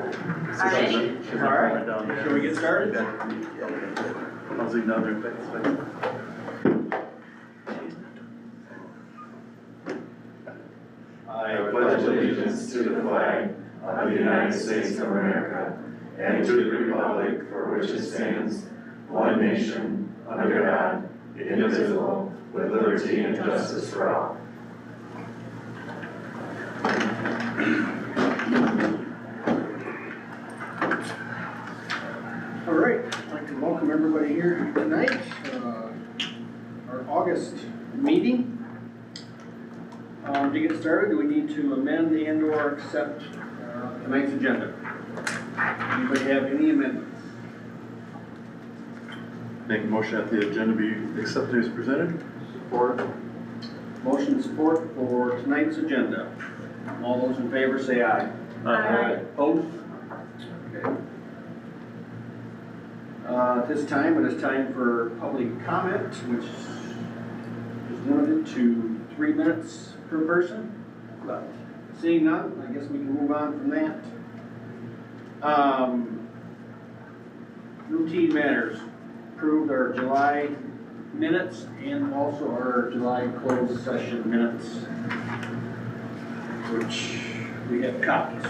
Alright. All right, shall we get started? How's he down there? I pledge allegiance to the flag of the United States of America and to the republic for which it stands, one nation, under God, indivisible, with liberty and justice for all. All right, I'd like to welcome everybody here tonight, our August meeting. To get started, do we need to amend and/or accept tonight's agenda? Anybody have any amendments? Make a motion that the agenda be accepted as presented. Support. Motion support for tonight's agenda. All those in favor say aye. Aye. Opposed? Okay. At this time, it is time for public comment, which is limited to 3 minutes per person. But seeing none, I guess we can move on from that. Routine matters. Approved our July minutes and also our July closed session minutes, which we have copies.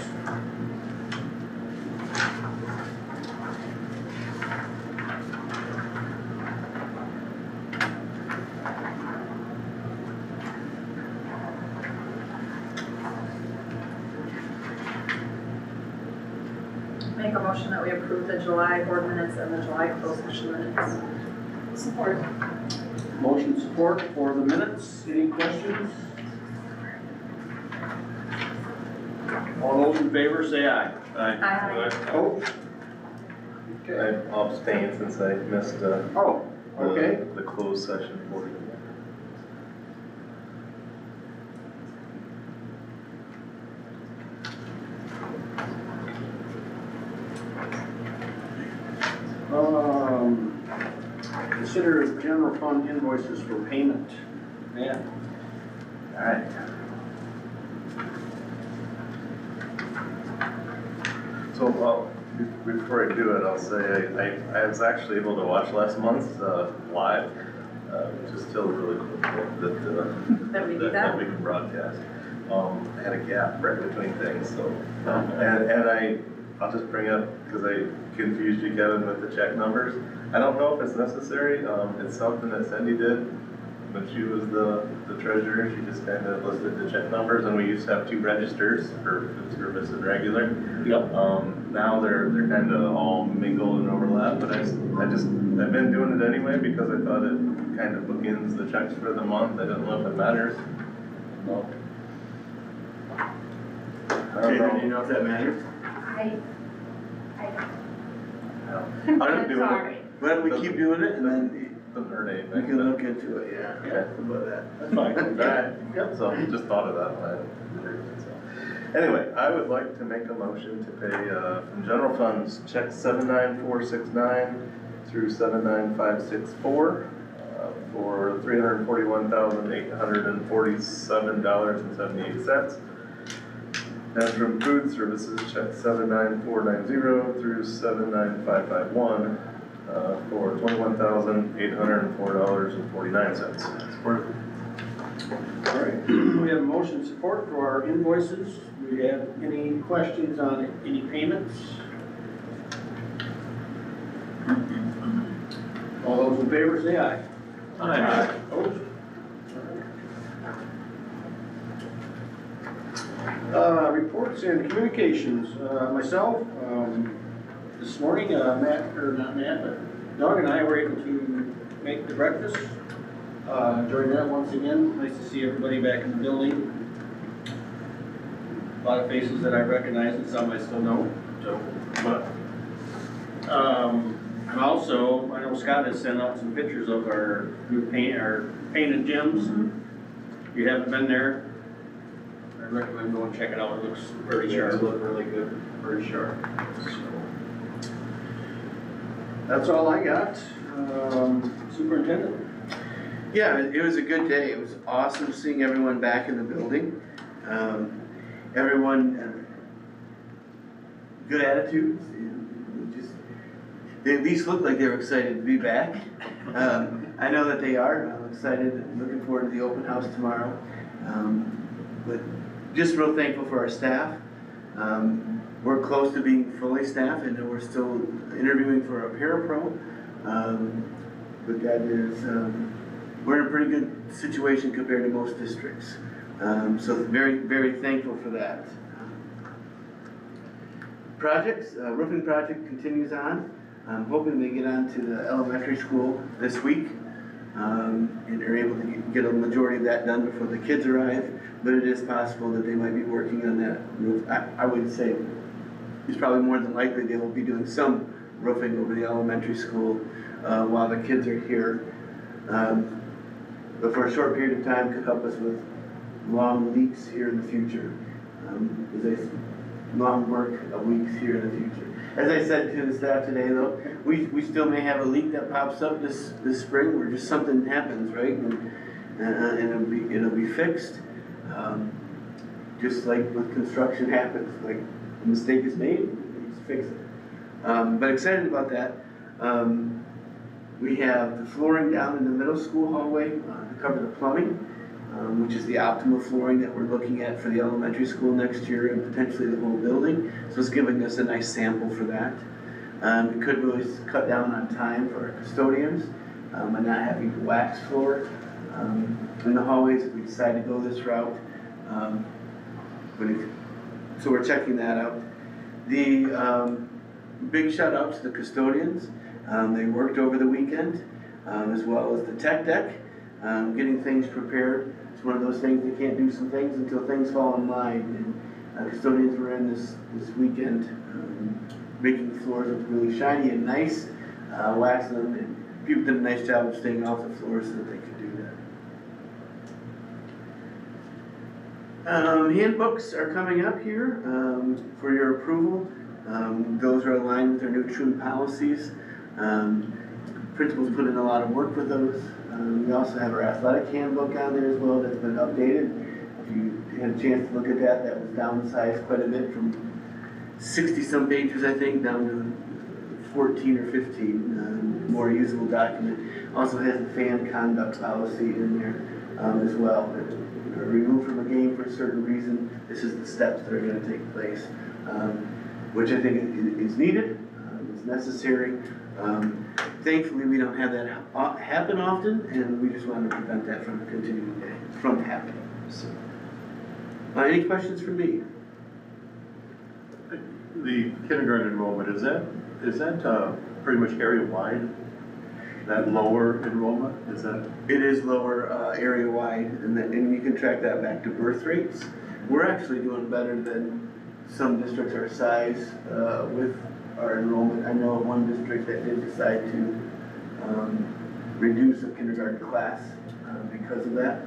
Make a motion that we approve the July board minutes and the July closed session minutes. Support. Motion support for the minutes. Any questions? All those in favor say aye. Aye. Opposed? Okay. I'll abstain since I missed Oh, okay. the closed session portion. Consider general fund invoices for payment. Yeah. All right. So before I do it, I'll say I was actually able to watch last month's live, which is still really cool That we do that that? we can broadcast. I had a gap right between things, so and I'll just bring up because I confused you, Kevin, with the check numbers. I don't know if it's necessary. It's something that Cindy did when she was the treasurer. She just kind of listed the check numbers, and we used to have 2 registers for food service and regular. Yep. Now they're kind of all mingled and overlap, but I've been doing it anyway because I thought it kind of bookends the checks for the month. I don't know if it matters. No. Do you know if that matters? I don't do it. Why don't we keep doing it and then Doesn't hurt we anything. can look into it, yeah. Okay. How about that? That's fine. Alright, yep, so just thought of that when so. Anyway, I would like to make a motion to pay, from general funds, check 79469 through 79564, for $341,847.78. And from food services, check 79490 through 79551, for $21,804.49. All right, we have motion support for our invoices. Do we have any questions on any payments? All those in favor say aye. Aye. Opposed? Reports and communications. Myself, this morning, not Matt, but Doug and I were able to make the breakfast. Enjoyed that once again. Nice to see everybody back in the building. A lot of faces that I recognize and some I still know. So, but and also, I know Scott has sent out some pictures of our new painted gyms. If you haven't been there, I recommend going check it out. It looks pretty sharp. It look really good, very sharp. So, that's all I got. Superintendent? Yeah, it was a good day. It was awesome seeing everyone back in the building. Everyone good attitudes, and just, they at least look like they're excited to be back. I know that they are. I'm excited and looking forward to the open house tomorrow. But just real thankful for our staff. We're close to being fully staffed, and we're still interviewing for a parapro. But that is, we're in a pretty good situation compared to most districts. So very, very thankful for that. Projects, roofing project continues on. I'm hoping they get on to the elementary school this week. And are able to get a majority of that done before the kids arrive. But it is possible that they might be working on that roof. I would say it's probably more than likely they will be doing some roofing over the elementary school while the kids are here. But for a short period of time could help us with long leaks here in the future. Long work of weeks here in the future. As I said to the staff today though, we still may have a leak that pops up this spring where just something happens, right? And it'll be fixed. Just like with construction happens, like a mistake is made, you just fix it. But excited about that. We have the flooring down in the middle school hallway to cover the plumbing, which is the optimal flooring that we're looking at for the elementary school next year and potentially the whole building. So it's giving us a nice sample for that. It could really cut down on time for our custodians by not having to wax floor in the hallways if we decide to go this route. So we're checking that out. The big shout out to the custodians. They worked over the weekend as well as the tech deck, getting things prepared. It's one of those things, they can't do some things until things fall in line. And custodians were in this weekend making the floors look really shiny and nice, waxing them, and people did a nice job of staying off the floor so that they could do that. Handbooks are coming up here for your approval. Those are aligned with our new true policies. Principals put in a lot of work with those. We also have our athletic handbook on there as well that's been updated. If you had a chance to look at that, that was downsized quite a bit from 60 some pages, I think, down to 14 or 15, more usable document. Also has the fan conduct policy in there as well. Removed from a game for a certain reason, this is the steps that are going to take place, which I think is needed, is necessary. Thankfully, we don't have that happen often, and we just want to prevent that from continuing from happening. So, any questions for me? The kindergarten enrollment, is that pretty much area-wide? That lower enrollment, is that? It is lower area-wide, and you can track that back to birth rates. We're actually doing better than some districts our size with our enrollment. I know of one district that did decide to reduce a kindergarten class because of that.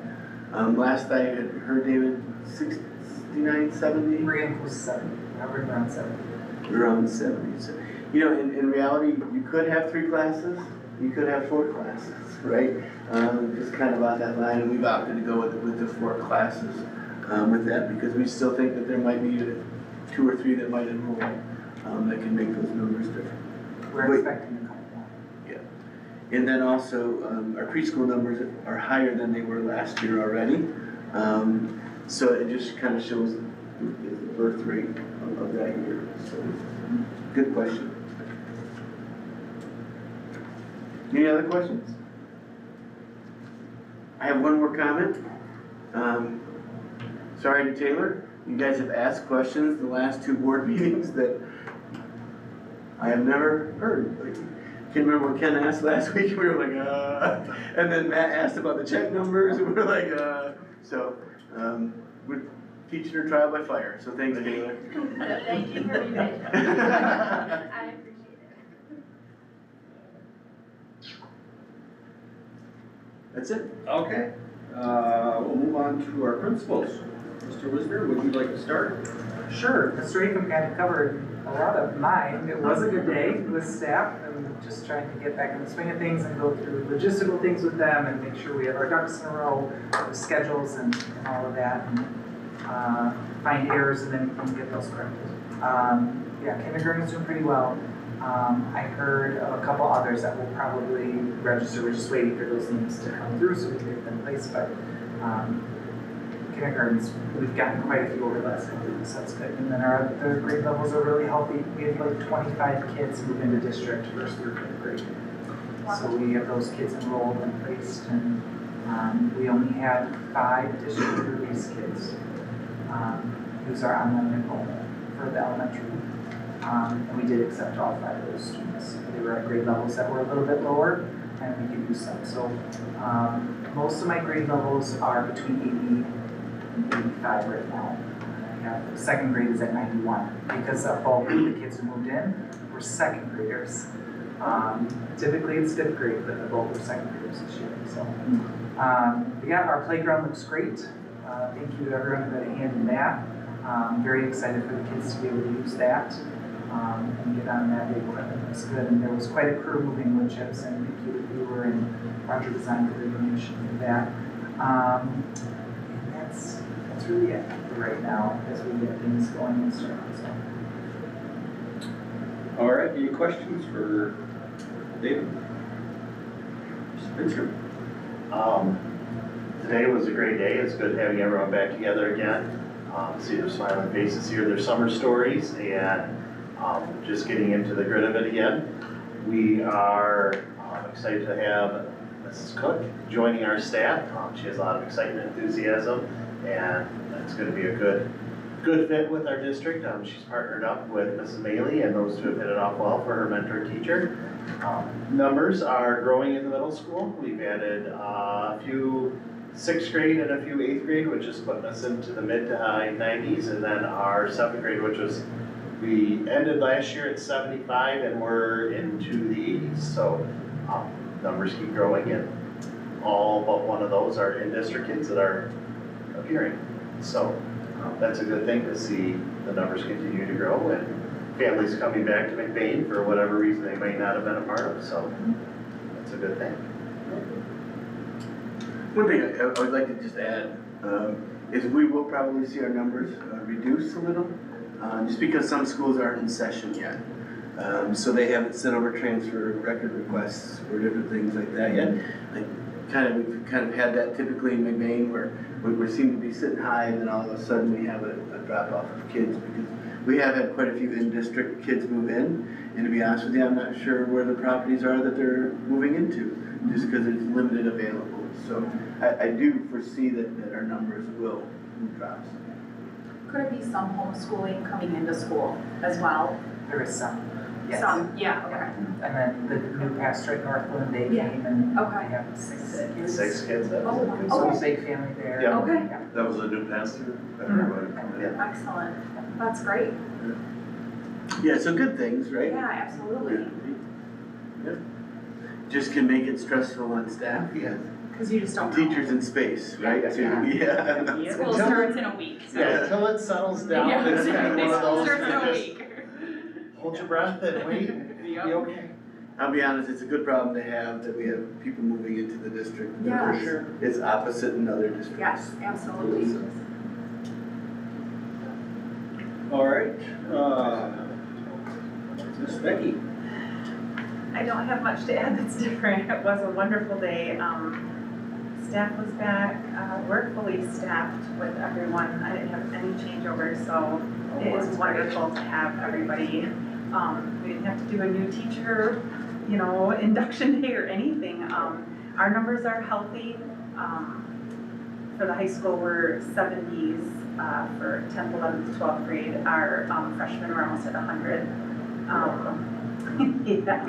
Last I had heard, David, 69, 70? We're getting close to 70. We're around 70. Around 70. So, you know, in reality, you could have 3 classes, you could have 4 classes, right? Just kind of on that line, and we've opted to go with the 4 classes with that because we still think that there might be 2 or 3 that might enroll that can make those numbers different. We're expecting a couple more. Yeah. And then also, our preschool numbers are higher than they were last year already. So it just kind of shows the birth rate of that year. So, good question. Any other questions? I have one more comment. Sorry to Taylor, you guys have asked questions the last 2 board meetings that I have never heard. Like, can't remember what Ken asked last week. We were like, and then Matt asked about the check numbers, and we were like, So we're teaching her trial by fire. So thanks, Taylor. Thank you for reminding me. I appreciate it. That's it. Okay, we'll move on to our principals. Mr. Wisner, would you like to start? Sure, Mr. Acom kind of covered a lot of mine. It was a good day with staff and just trying to get back in the swing of things and go through logistical things with them and make sure we have our ducks in a row, with schedules and all of that, and find errors and then get those corrected. yeah, kindergarten's doing pretty well. I heard of a couple others that will probably register, we're just waiting for those names to come through so we can get them placed, but, kindergartens, we've gotten quite a few over the last couple of weeks, that's good. And then our other grade levels are really healthy. We have like 25 kids move into district first through fifth grade. So we have those kids enrolled and placed, and we only had 5 district release kids use our online enrollment for the elementary. And we did accept all 5 of those students. They were at grade levels that were a little bit lower, and we could use them. So most of my grade levels are between 80 and 85 right now. I have second grade is at 91 because of all the kids who moved in were second graders. Typically it's fifth grade, but the bulk were second graders this year. So yeah, our playground looks great. Thank you to everyone who had a hand in that. Very excited for the kids to be able to use that and get on that big equipment. It was good, and there was quite a crew moving wood chips, and thank you to Brewer and Roger Design for their donation for that. And that's really it for right now as we get things going and starting. So. All right, any questions for David? Spencer? Today was a great day. It's good having everyone back together again. See their smiling faces, hear their summer stories, and just getting into the grit of it again. We are excited to have Mrs. Cook joining our staff. She has a lot of excitement and enthusiasm, and it's going to be a good fit with our district. She's partnered up with Mrs. Bailey, and those two have hit it off well for her mentor teacher. Numbers are growing in the middle school. We've added a few 6th grade and a few 8th grade, which is putting us into the mid to high 90s, and then our 7th grade, which was, we ended last year at 75 and we're into the 80s. So numbers keep growing, and all but one of those are in-district kids that are appearing. So that's a good thing to see the numbers continue to grow and families coming back to McBain for whatever reason they may not have been a part of. So that's a good thing. One thing I would like to just add is we will probably see our numbers reduce a little, just because some schools aren't in session yet. So they haven't sent over transfer record requests or different things like that yet. We've kind of had that typically in McBain where we seem to be sitting high, and then all of a sudden we have a drop off of kids, because we have had quite a few in-district kids move in, and to be honest with you, I'm not sure where the properties are that they're moving into, just because it's limited available. So I do foresee that our numbers will drop. Could it be some homeschooling coming into school as well? There is some. Yes. Some, yeah, okay. And then the new pastor at Northland, they Yeah. came and Okay. we have 6 kids. 6 kids, that was a good So size. big family there. Yeah. Okay. Yeah. That was a new pastor? Everybody coming in. Excellent. That's great. Yeah, so good things, right? Yeah, absolutely. Yeah. Just can make it stressful on staff. Yeah. Because you just don't know. Teachers in space, right? Yeah. Too. Yeah. School starts in a week, so. Yeah, until it settles down, Yeah, it's kind of one of school those, starts in a you just week. hold your breath and wait, and be okay. I'll be honest, it's a good problem to have that we have people moving into the district. Yeah. For sure. It's opposite in other districts. Yes, absolutely. All right, Miss Becky. I don't have much to add that's different. It was a wonderful day. Staff was back. We're fully staffed with everyone. I didn't have any changeover, so it is wonderful to have everybody. We didn't have to do a new teacher, induction day or anything. Our numbers are healthy. For the high school, we're 70s. For 10th, 11th, 12th grade, our freshmen were almost at 100. Yeah.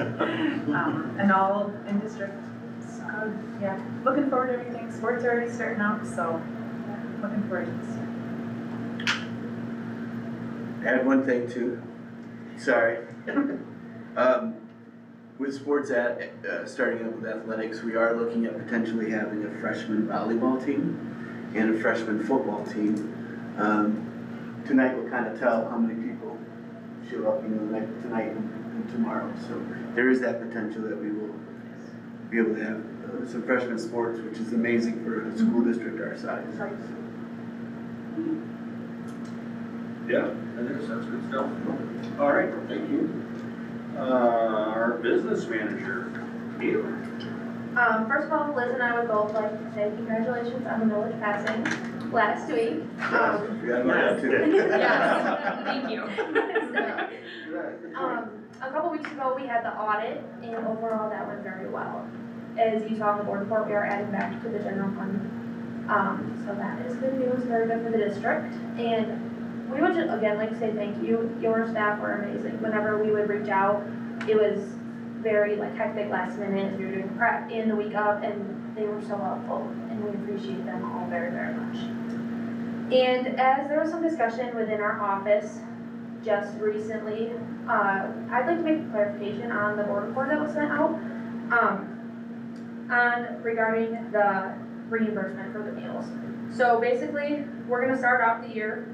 And all in district. So, yeah, looking forward to everything. Sports are already starting out, so yeah, looking forward to this. Add one thing too. Sorry. With sports starting up with athletics, we are looking at potentially having a freshman volleyball team and a freshman football team. Tonight will kind of tell how many people show up, tonight and tomorrow. So there is that potential that we will be able to have some freshman sports, which is amazing for a school district our size. Yeah, that's good stuff. All right, thank you. Our business manager, Caitlin. First of all, Liz and I would both like to say congratulations on the village passing last week. Yeah, that too. Yes, thank you. A couple weeks ago, we had the audit, and overall, that went very well. As you saw in the board report, we are adding back to the general fund. So that is good news, very good for the district. And we would just, again, like to say thank you. Your staff were amazing. Whenever we would reach out, it was very like hectic last minute. We were doing prep in the week of, and they were so helpful, and we appreciate them all very, very much. And as there was some discussion within our office just recently, I'd like to make a clarification on the board report that was sent out on regarding the reimbursement for the meals. So basically, we're gonna start off the year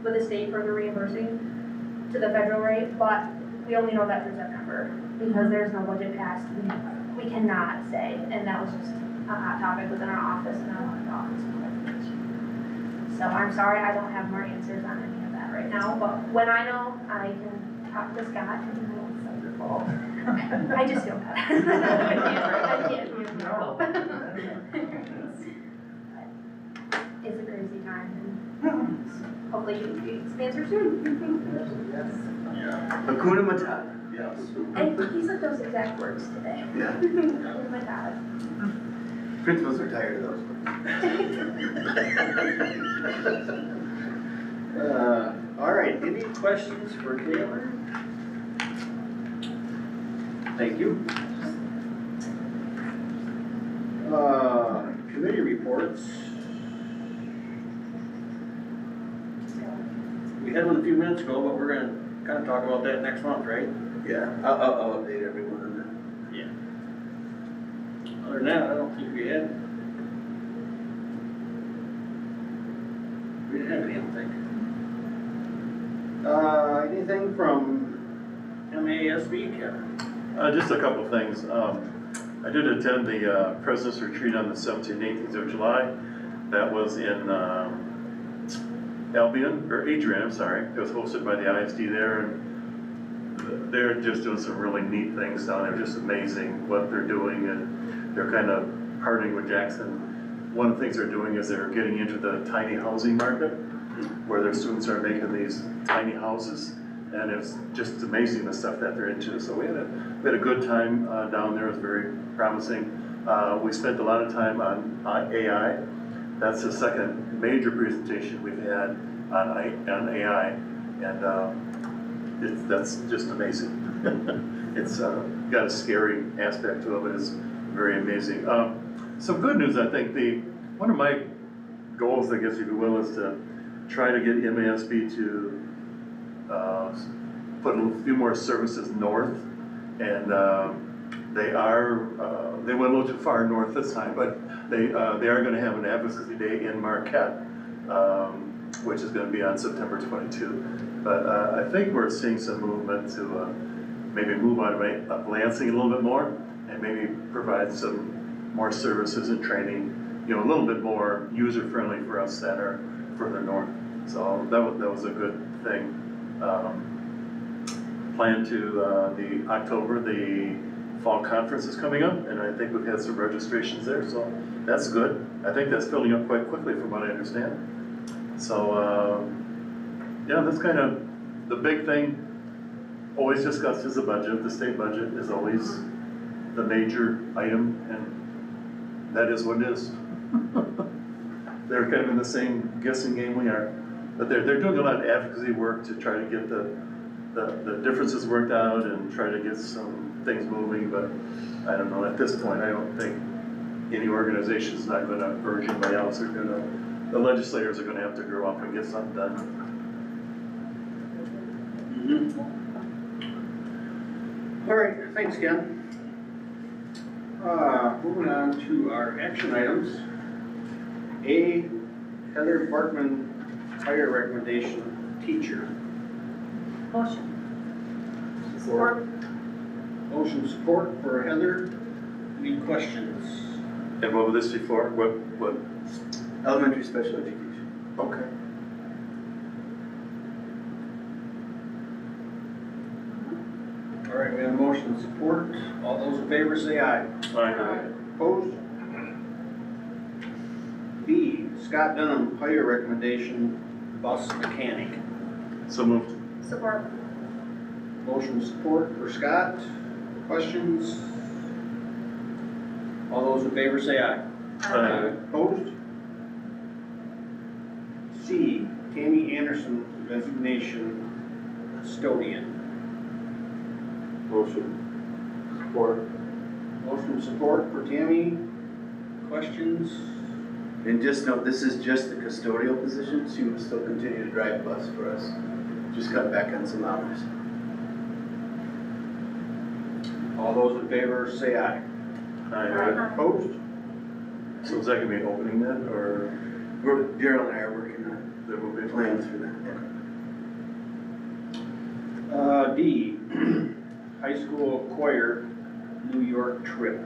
with the state further reimbursing to the federal rate, but we only know that through September because there's no budget passed. We cannot say, and that was just a hot topic within our office, and I wanted the office to clarification. So I'm sorry, I don't have more answers on any of that right now, but when I know, I can talk to Scott and I will send it all. I just feel bad. I can't give no. It's a crazy time, and hopefully you get some answers soon. Yeah. Hakuna Matata. Yes. And he said those exact words today. Yeah. Oh my God. Principals are tired of those words. All right, any questions for Taylor? Thank you. Committee reports. We had one a few minutes ago, but we're gonna kind of talk about that next month, right? Yeah, I'll update everyone on that. Yeah. Other than that, I don't think we had. We didn't have any, I don't think. Anything from MASB, Kevin? Just a couple of things. I did attend the President's Retreat on the 17th and 18th of July. That was in Adrian, I'm sorry. It was hosted by the ISD there, and they're just doing some really neat things down there. Just amazing what they're doing, and they're kind of partnering with Jackson. One of the things they're doing is they're getting into the tiny housing market, where their students are making these tiny houses, and it's just amazing the stuff that they're into. So we had a good time down there. It was very promising. We spent a lot of time on AI. That's the second major presentation we've had on AI, and that's just amazing. It's got a scary aspect to it, but it's very amazing. Some good news, I think. One of my goals, I guess if you will, is to try to get MASB to put a few more services north, and they went a little too far north this time, but they are going to have an advocacy day in Marquette, which is going to be on September 22. But I think we're seeing some movement to maybe move out of Lansing a little bit more, and maybe provide some more services and training, a little bit more user-friendly for us that are further north. So that was a good thing. Plan to the October, the fall conference is coming up, and I think we've had some registrations there, so that's good. I think that's filling up quite quickly from what I understand. So yeah, that's kind of the big thing always discussed is the budget. The state budget is always the major item, and that is what it is. They're kind of in the same guessing game we are. But they're doing a lot of advocacy work to try to get the differences worked out and try to get some things moving, but I don't know, at this point, I don't think any organization is not going to urge anybody else. The legislators are going to have to grow up and get something done. All right, thanks, Ken. Moving on to our action items. A, Heather Bartman hire recommendation, teacher. Motion. Support. Motion support for Heather. Any questions? And what was this before? What? Elementary special education. Okay. All right, we have a motion and support. All those in favor say aye. Aye. Opposed? B, Scott Dunham, hire recommendation, bus mechanic. So moved. Support. Motion support for Scott. Questions? All those in favor say aye. Aye. Opposed? C, Tammy Anderson, resignation, custodian. Motion. Support. Motion support for Tammy. Questions? And just note, this is just the custodial position, she will still continue to drive bus for us. Just cut back on some hours. All those in favor say aye. Aye. Opposed? So is that gonna be an opening then, or Gerald and I are working on there will be plans for that. D, high school choir, New York trip.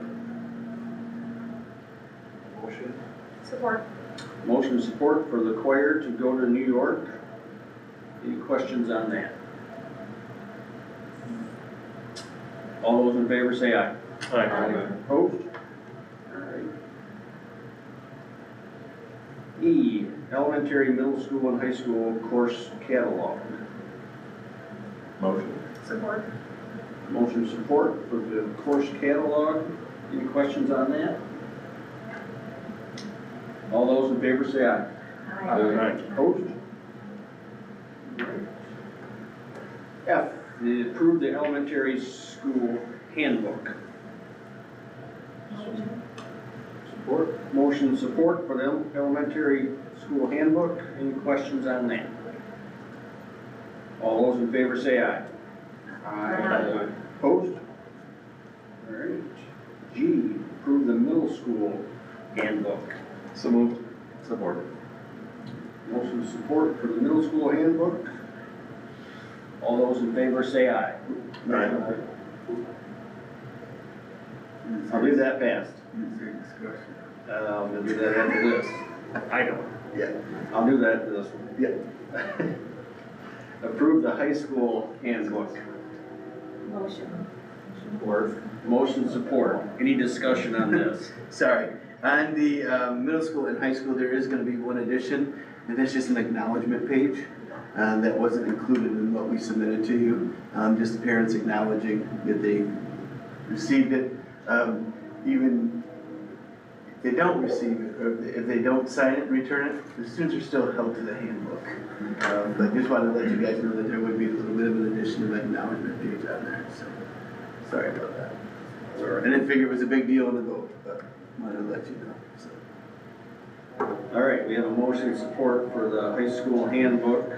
Motion. Support. Motion support for the choir to go to New York. Any questions on that? All those in favor say aye. Aye. Opposed? Alright. E, elementary, middle school, and high school course catalog. Motion. Support. Motion support for the course catalog. Any questions on that? All those in favor say aye. Aye. Opposed? F, approve the elementary school handbook. Support. Motion support for the elementary school handbook. Any questions on that? All those in favor say aye. Aye. Opposed? Alright. G, approve the middle school handbook. So moved. Support. Motion support for the middle school handbook. All those in favor say aye. Aye. I'll leave that fast. Discussion. We'll do that after this. I don't. Yeah. I'll do that after this one. Yeah. Approve the high school handbook. Motion. Support. Motion support. Any discussion on this? Sorry, on the middle school and high school, there is gonna be one addition, and that's just an acknowledgement page that wasn't included in what we submitted to you. Just the parents acknowledging that they received it. Even if they don't receive it, or if they don't sign it and return it, the students are still held to the handbook. But just wanted to let you guys know that there would be a little bit of an addition of acknowledgement page on there, so sorry about that. I didn't figure it was a big deal in the vote, but wanted to let you know, so. All right, we have a motion support for the high school handbook.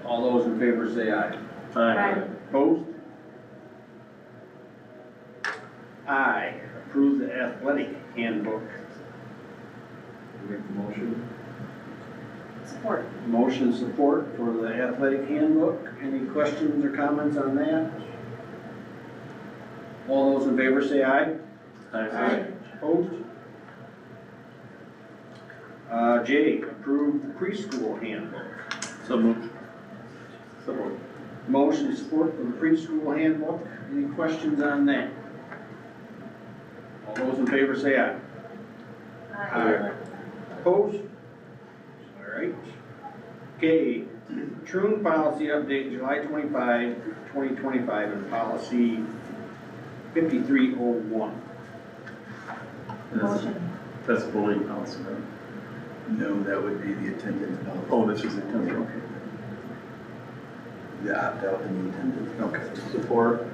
All those in favor say aye. Aye. Opposed? Aye. Approve the athletic handbook. Make the motion. Support. Motion support for the athletic handbook. Any questions or comments on that? All those in favor say aye. Aye. Opposed? J, approve the preschool handbook. So moved. Support. Motion support for the preschool handbook. Any questions on that? All those in favor say aye. Opposed? All right. K, Troon policy update July 25, 2025, and policy 5301. Motion. That's bullying policy, right? No, that would be the attendance policy. Oh, this is attendance, okay. The opt-out and the attendance. Okay. Support.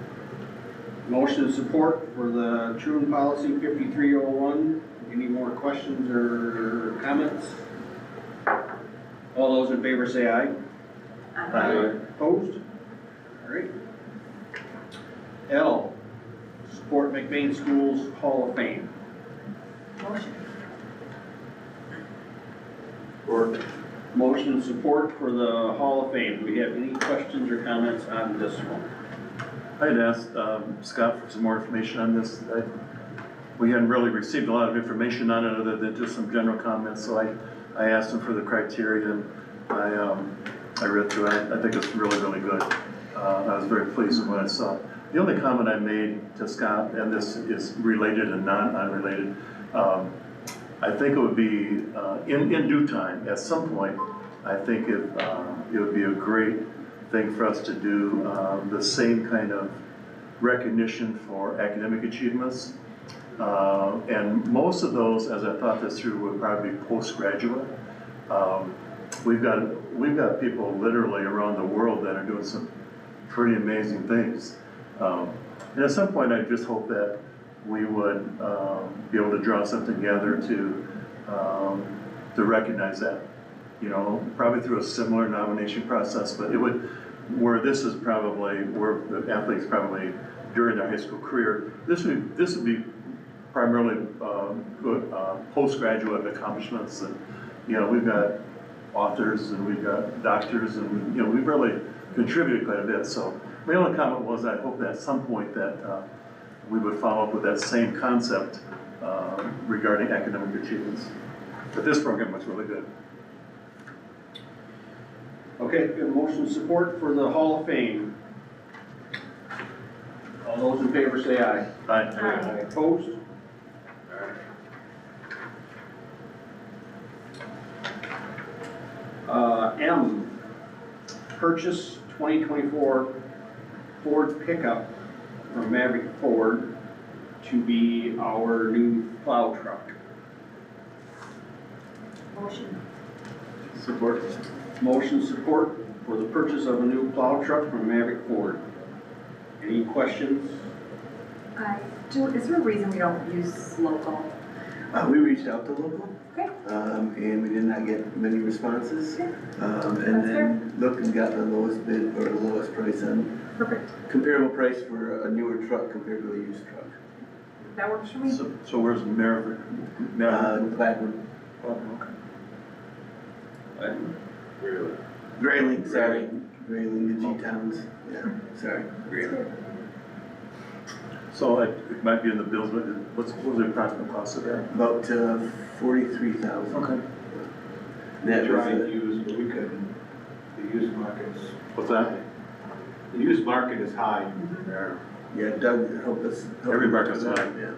Motion support for the Troon policy 5301. Any more questions or comments? All those in favor say aye. Aye. Opposed? All right. L, support McBain Schools Hall of Fame. Motion. Support. Motion support for the Hall of Fame. Do we have any questions or comments on this one? I'd asked Scott for some more information on this. We hadn't really received a lot of information on it other than just some general comments, so I asked him for the criteria and I read through it. I think it's really, really good. I was very pleased with what I saw. The only comment I made to Scott, and this is related and non-unrelated, I think it would be, in due time, at some point, I think it would be a great thing for us to do the same kind of recognition for academic achievements. And most of those, as I thought this through, would probably be postgraduate. We've got people literally around the world that are doing some pretty amazing things. And at some point, I just hope that we would be able to draw something together to recognize that. You know, probably through a similar nomination process, but it would, where this is probably, where the athletes probably during their high school career, this would be primarily postgraduate accomplishments. And, you know, we've got authors and we've got doctors and, you know, we've really contributed quite a bit. So my only comment was I hope that at some point that we would follow up with that same concept regarding academic achievements. But this program was really good. Okay, we have motion support for the Hall of Fame. All those in favor say aye. Aye. Opposed? M, purchase 2024 Ford pickup from Maverick Ford to be our new plow truck. Motion. Support. Motion support for the purchase of a new plow truck from Maverick Ford. Any questions? Is there a reason we don't use local? We reached out to local. Okay. And we did not get many responses. Okay. And That's then looked and got the lowest bid or the lowest price on, Perfect. comparable price for a newer truck compared to a used truck. That works for me. So where's Maverick? Gladwin. Okay. Grayling, sorry. Grayling, the G-Towns. Yeah, sorry. Grayling. So it might be in the bills, but what was the approximate cost of that? About 43,000. Okay. That was Tried a- used, but we couldn't. The used market's, What's that? the used market is high. Yeah, Doug helped us. Every market's high. Yeah.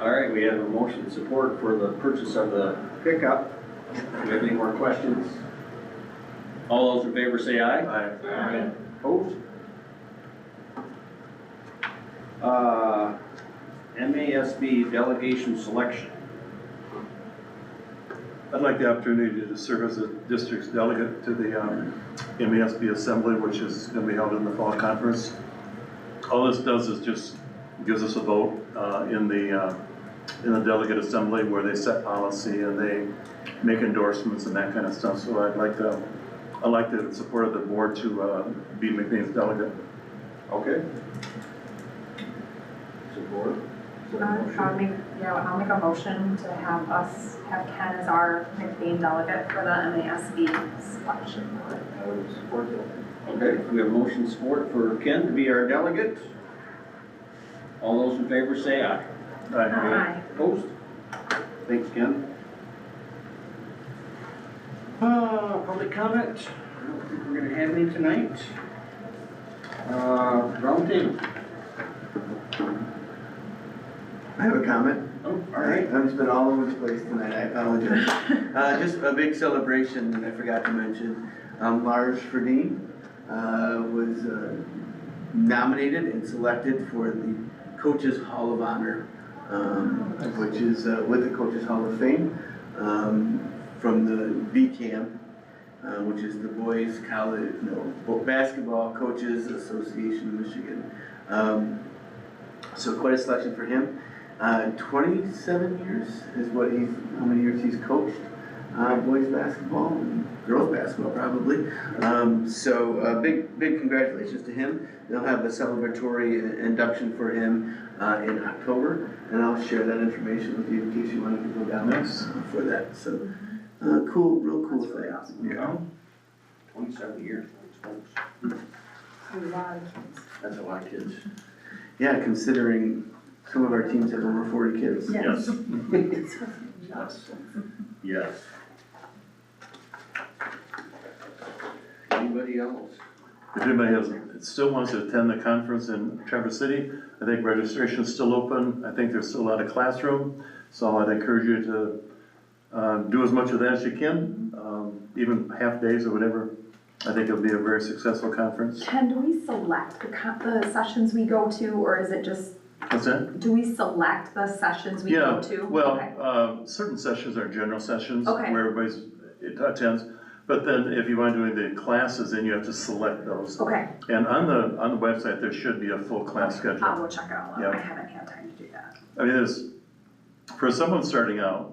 All right, we have a motion support for the purchase of the pickup. Do we have any more questions? All those in favor say aye. Aye. Opposed? MASB delegation selection. I'd like the opportunity to serve as a district's delegate to the MASB Assembly, which is going to be held in the fall conference. All this does is just gives us a vote in the delegate assembly where they set policy and they make endorsements and that kind of stuff. So I'd like the support of the board to be McBain's delegate. Okay. Support. I'll make a motion to have Ken as our McBain delegate for the MASB selection. I would support that. Okay, we have motion support for Ken to be our delegate. All those in favor say aye. Aye. Opposed? Thanks, Ken. Public comment. I don't think we're gonna have any tonight. Round table. I have a comment. Oh, all right. I've just been all over the place tonight, I apologize. Just a big celebration, I forgot to mention. Lars Ferdine was nominated and selected for the Coaches Hall of Honor, which is with the Coaches Hall of Fame from the VCAM, which is the Boys College, Basketball Coaches Association of Michigan. So quite a selection for him. 27 years is how many years he's coached boys basketball and girls basketball probably. So big congratulations to him. They'll have a celebratory induction for him in October, and I'll share that information with you in case you wanted to go down there for that. So cool, real cool thing. Really awesome. Yeah. 27 years. A lot of kids. That's a lot of kids. Yeah, considering some of our teams have over 40 kids. Yes. Yes. Anybody else? If anybody still wants to attend the conference in Traverse City, I think registration is still open. I think there's still a lot of classroom. So I'd encourage you to do as much of that as you can, even half days or whatever. I think it'll be a very successful conference. Ken, do we select the sessions we go to, or is it just, What's that? do we select the sessions we go to? Yeah, well, Okay. certain sessions are general sessions Okay. where everybody's attends. But then if you want to do the classes, then you have to select those. Okay, And on the website, there should be a full class schedule. I'll go check it all out. Yeah. I haven't had time to do that. I mean, for someone starting out,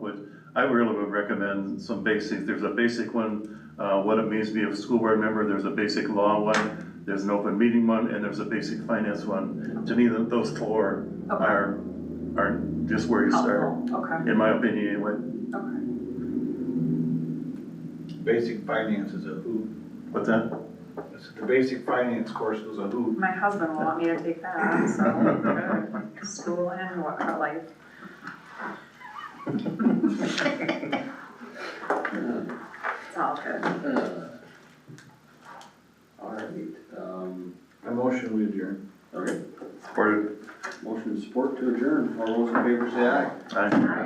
I really would recommend some basics. There's a basic one, what it means to be a school board member. There's a basic law one, there's an open meeting one, and there's a basic finance one. To me, those four are just where you start, Okay, in my opinion anyway. okay. Basic finance is a hoot. What's that? The basic finance course was a hoot. My husband will want me to take that, so, good. School and what, life. It's all good. All right, A motion we adjourn. all right, Supported. motion and support to adjourn. All those in favor say aye. Aye.